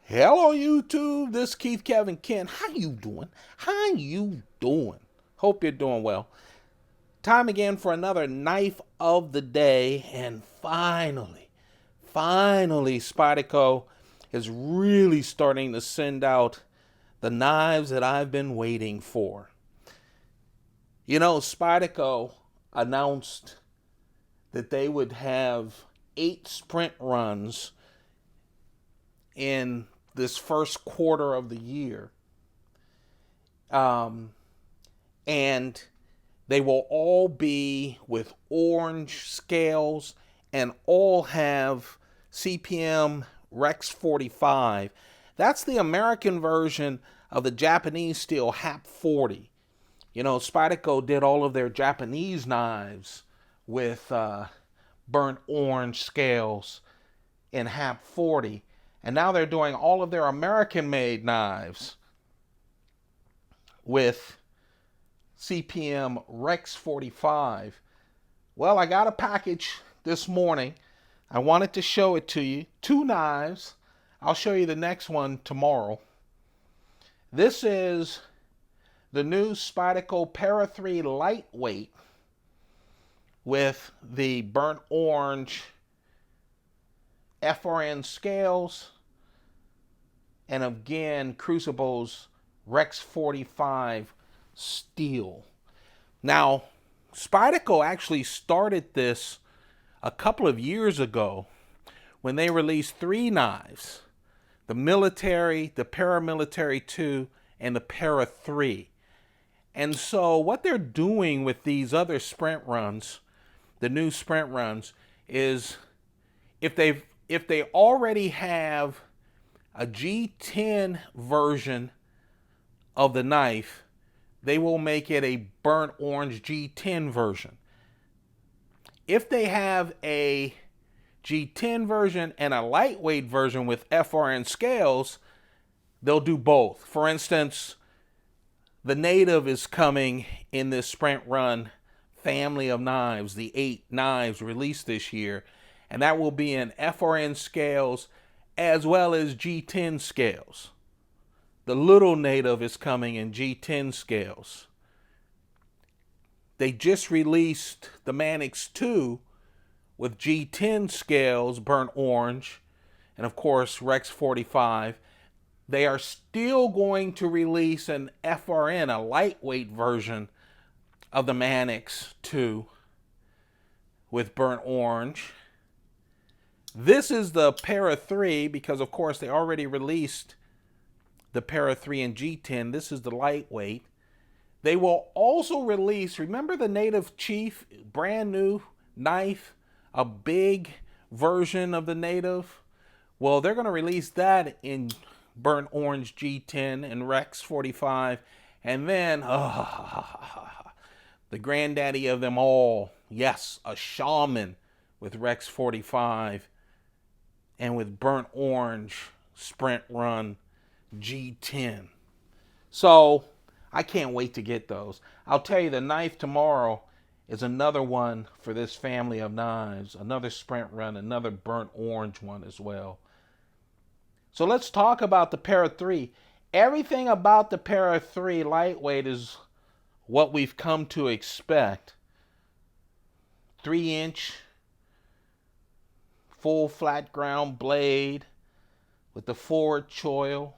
Hello YouTube, this is Keith Kevin Ken. How you doing? How you doing? Hope you're doing well. Time again for another knife of the day, and finally, Spyderco is really starting to send out the knives that I've been waiting for. You know, Spyderco announced that they would have 8 sprint runs in this first quarter of the year. And they will all be with orange scales and all have CPM Rex 45. That's the American version of the Japanese steel HAP 40. You know, Spyderco did all of their Japanese knives with burnt orange scales in HAP 40. And now they're doing all of their American-made knives with CPM Rex 45. Well, I got a package this morning. I wanted to show it to you. 2 knives. I'll show you the next one tomorrow. This is the new Spyderco Para 3 Lightweight with the burnt orange FRN scales and again Crucible's Rex 45 steel. Now, Spyderco actually started this a couple of years ago when they released 3 knives: the military, the paramilitary 2, and the Para 3. And so what they're doing with these other sprint runs, the new sprint runs, is if they already have a G10 version of the knife, they will make it a burnt orange G10 version. If they have a G10 version and a lightweight version with FRN scales, they'll do both. For instance, the Native is coming in this sprint run family of knives, the 8 knives released this year, and that will be in FRN scales as well as G10 scales. The little Native is coming in G10 scales. They just released the Mannix 2 with G10 scales, burnt orange, and of course Rex 45. They are still going to release an FRN, a lightweight version of the Mannix 2 with burnt orange. This is the Para 3 because, of course, they already released the Para 3 and G10. This is the lightweight. They will also release, remember the Native Chief, brand new knife, a big version of the Native? Well, they're going to release that in burnt orange G10 and Rex 45. And then, the granddaddy of them all, yes, a Shaman with Rex 45 and with burnt orange Sprint Run G10. So I can't wait to get those. I'll tell you, the knife tomorrow is another one for this family of knives, another Sprint Run, another burnt orange one as well. So let's talk about the Para 3. Everything about the Para 3 lightweight is what we've come to expect. 3-inch full flat ground blade with the forward choil,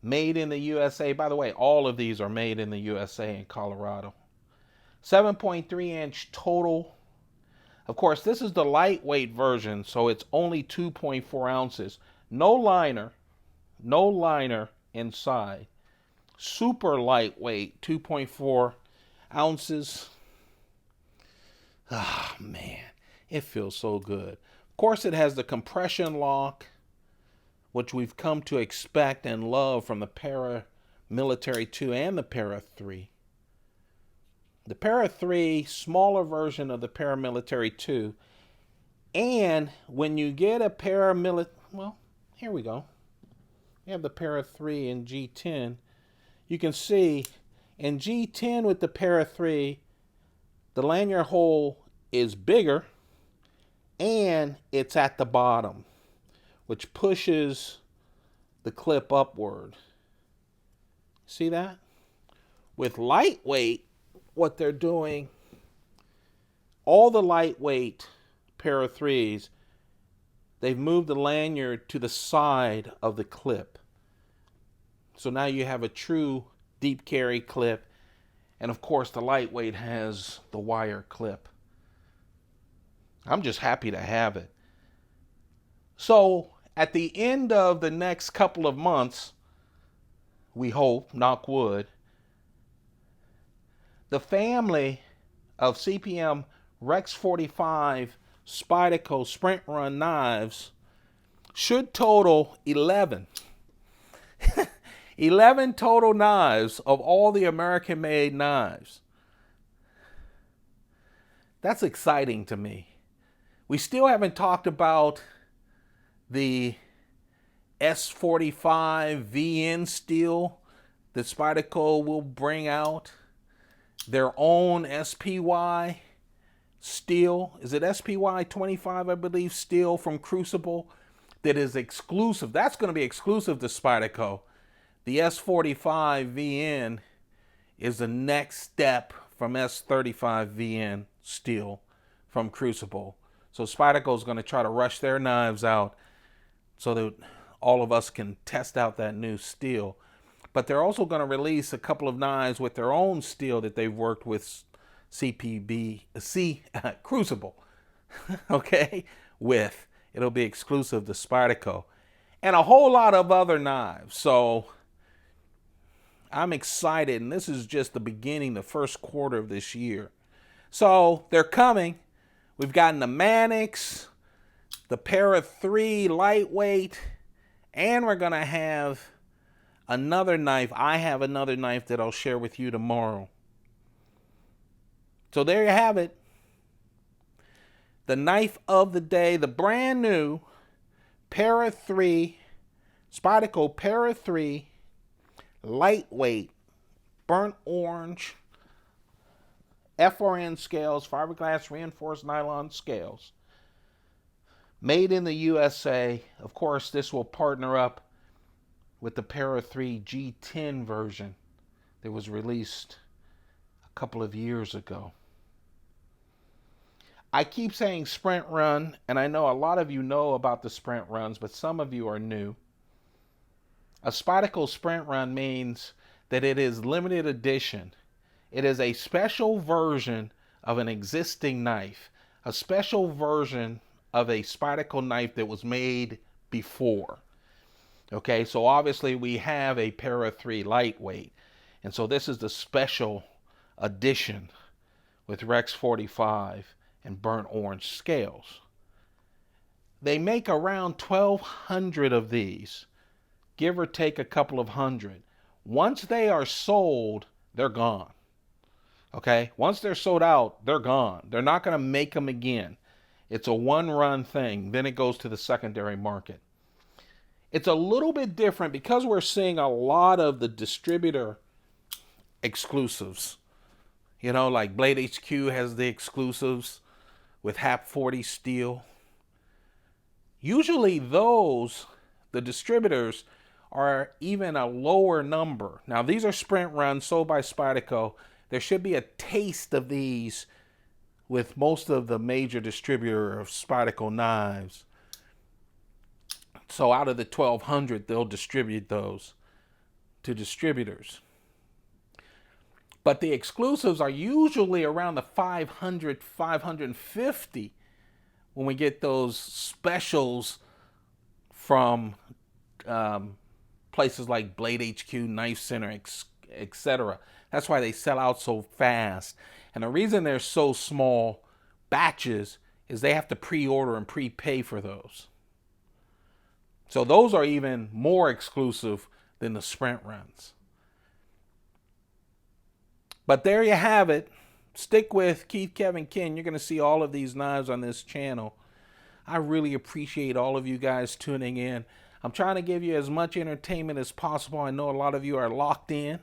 made in the USA. By the way, all of these are made in the USA in Colorado. 7.3-inch total. Of course, this is the lightweight version, so it's only 2.4 ounces. No liner inside. Super lightweight, 2.4 ounces. Ah, man, it feels so good. Of course, it has the compression lock, which we've come to expect and love from the Paramilitary 2 and the Para 3. The Para 3, smaller version of the Paramilitary 2. And when you get a paramilitary, well, here we go. We have the Para 3 in G10. You can see in G10 with the Para 3, the lanyard hole is bigger and it's at the bottom, which pushes the clip upward. See that? With lightweight, what they're doing, all the lightweight para 3s, they've moved the lanyard to the side of the clip. So now you have a true deep carry clip. And of course, the lightweight has the wire clip. I'm just happy to have it. So at the end of the next couple of months, we hope, knock wood, the family of CPM Rex 45 Spyderco Sprint Run knives should total 11. 11 total knives of all the American-made knives. That's exciting to me. We still haven't talked about the S45VN Steel that Spyderco will bring out. Their own SPY steel. Is it SPY 25, I believe, steel from Crucible that is exclusive. That's going to be exclusive to Spyderco. The S45VN is the next step from S35VN steel from Crucible. So Spyderco is going to try to rush their knives out so that all of us can test out that new steel. But they're also going to release a couple of knives with their own steel that they've worked with Crucible, okay, with. It'll be exclusive to Spyderco. And a whole lot of other knives. So I'm excited, and this is just the beginning, the first quarter of this year. So they're coming. We've gotten the Mannix, the Para 3 lightweight, and we're going to have another knife. I have another knife that I'll share with you tomorrow. So there you have it. The knife of the day, the brand new Para 3, Spyderco Para 3, lightweight, burnt orange, FRN scales, fiberglass reinforced nylon scales. Made in the USA. Of course, this will partner up with the Para 3 G10 version that was released a couple of years ago. I keep saying Sprint Run, and I know a lot of you know about the Sprint Runs, but some of you are new. A Spyderco Sprint Run means that it is limited edition. It is a special version of an existing knife, a special version of a Spyderco knife that was made before. Okay, so obviously we have a Para 3 lightweight, and so this is the special edition with Rex 45 and burnt orange scales. They make around 1,200 of these, give or take a couple of hundred. Once they are sold, they're gone. Okay, once they're sold out, they're gone. They're not going to make them again. It's a one-run thing. Then it goes to the secondary market. It's a little bit different because we're seeing a lot of the distributor exclusives. You know, like Blade HQ has the exclusives with HAP 40 steel. Usually those, the distributors, are even a lower number. Now, these are Sprint Runs sold by Spyderco. There should be a taste of these with most of the major distributor of Spyderco knives. So out of the 1,200, they'll distribute those to distributors. But the exclusives are usually around the 500, 550 when we get those specials from places like Blade HQ, Knife Center, etc. That's why they sell out so fast. And the reason they're so small batches is they have to pre-order and prepay for those. So those are even more exclusive than the Sprint Runs. But there you have it. Stick with Keith, Kevin, Ken. You're going to see all of these knives on this channel. I really appreciate all of you guys tuning in. I'm trying to give you as much entertainment as possible. I know a lot of you are locked in,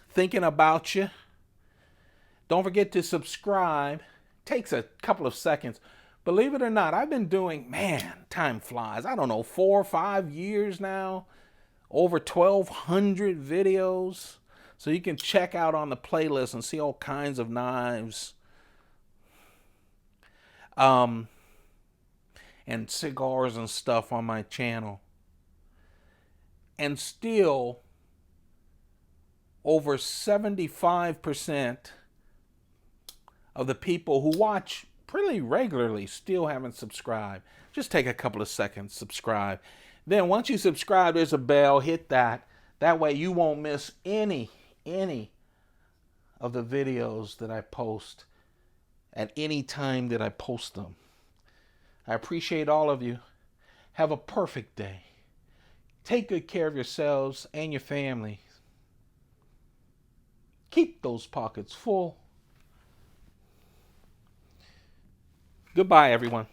thinking about you. Don't forget to subscribe. It takes a couple of seconds. Believe it or not, I've been doing, man, time flies. I don't know, 4 or 5 years now. Over 1,200 videos. So you can check out on the playlist and see all kinds of knives. And cigars and stuff on my channel. And still, over 75% of the people who watch pretty regularly still haven't subscribed. Just take a couple of seconds, subscribe. Then once you subscribe, there's a bell, hit that. That way you won't miss any of the videos that I post at any time that I post them. I appreciate all of you. Have a perfect day. Take good care of yourselves and your family. Keep those pockets full. Goodbye, everyone.